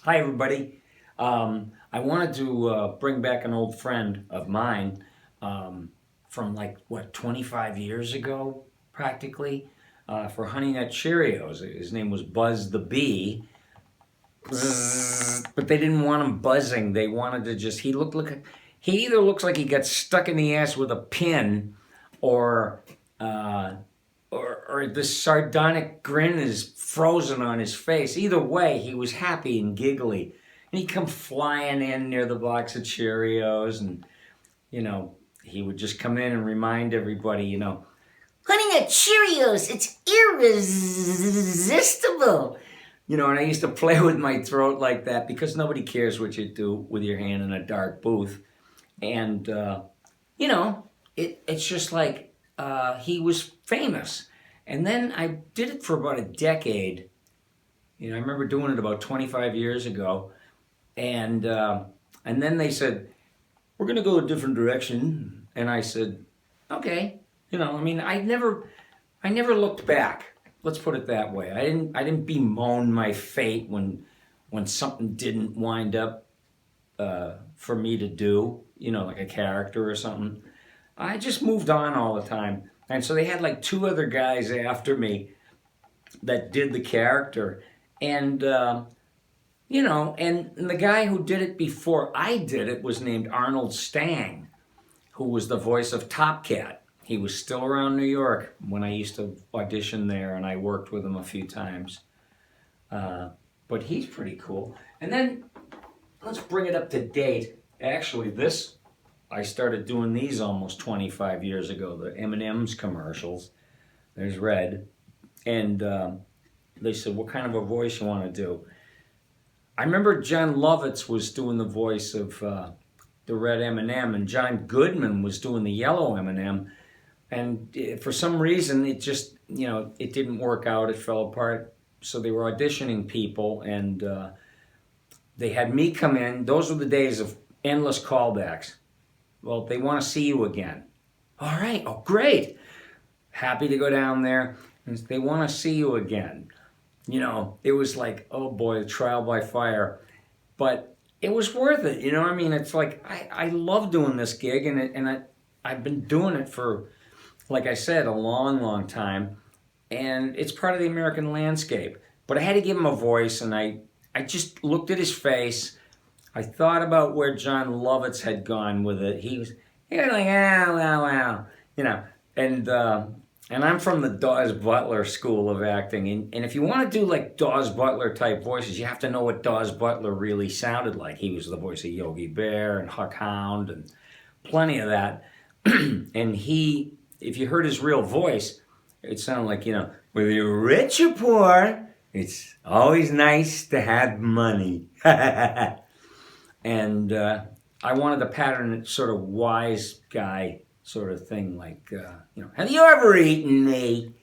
Hi, everybody. I wanted to bring back an old friend of mine from 25 years ago, practically, for Honeynut Cheerios. His name was Buzz the Bee, but they didn't want him buzzing. They wanted to just, he either looks like he got stuck in the ass with a pin or, uh, or this sardonic grin is frozen on his face. Either way, he was happy and giggly. And he'd come flying in near the box of Cheerios, and, he would just come in and remind everybody, Honey Nut Cheerios, it's irresistible. And I used to play with my throat like that because nobody cares what you do with your hand in a dark booth. And, it's just like he was famous. And then I did it for about a decade. I remember doing it about 25 years ago. And then they said, we're going to go a different direction. And I said, okay. I never looked back. Let's put it that way. I didn't bemoan my fate when something didn't wind up for me to do, like a character or something. I just moved on all the time. And so they had like two other guys after me that did the character. And, and the guy who did it before I did it was named Arnold Stang, who was the voice of Top Cat. He was still around New York when I used to audition there, and I worked with him a few times. But he's pretty cool. And then let's bring it up to date. Actually, I started doing these almost 25 years ago, the M&M's commercials. There's Red. And they said, what kind of a voice you want to do? I remember John Lovitz was doing the voice of the red M&M, and John Goodman was doing the yellow M&M. And for some reason, it just, it didn't work out. It fell apart. So they were auditioning people, and they had me come in. Those were the days of endless callbacks. Well, they want to see you again. All right. Oh, great. Happy to go down there. And they want to see you again. It was like, oh boy, trial by fire. But it was worth it. It's like, I love doing this gig, and I've been doing it for, like I said, a long, long time. And it's part of the American landscape. But I had to give him a voice, and I just looked at his face. I thought about where John Lovitz had gone with it. He was like, wow. And I'm from the Dawes Butler school of acting. And if you want to do like Dawes Butler type voices, you have to know what Dawes Butler really sounded like. He was the voice of Yogi Bear and Huck Hound and plenty of that. And if you heard his real voice, it sounded like, whether you're rich or poor, it's always nice to have money. And I wanted to pattern it sort of wise guy sort of thing, like, have you ever eaten me?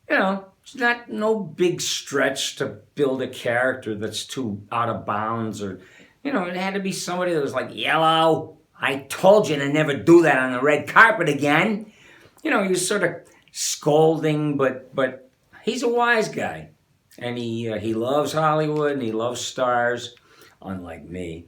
It's not no big stretch to build a character that's too out of bounds, or, it had to be somebody that was like, yellow, I told you to never do that on the red carpet again. He was sort of scolding, but he's a wise guy. And he loves Hollywood, and he loves stars, unlike me.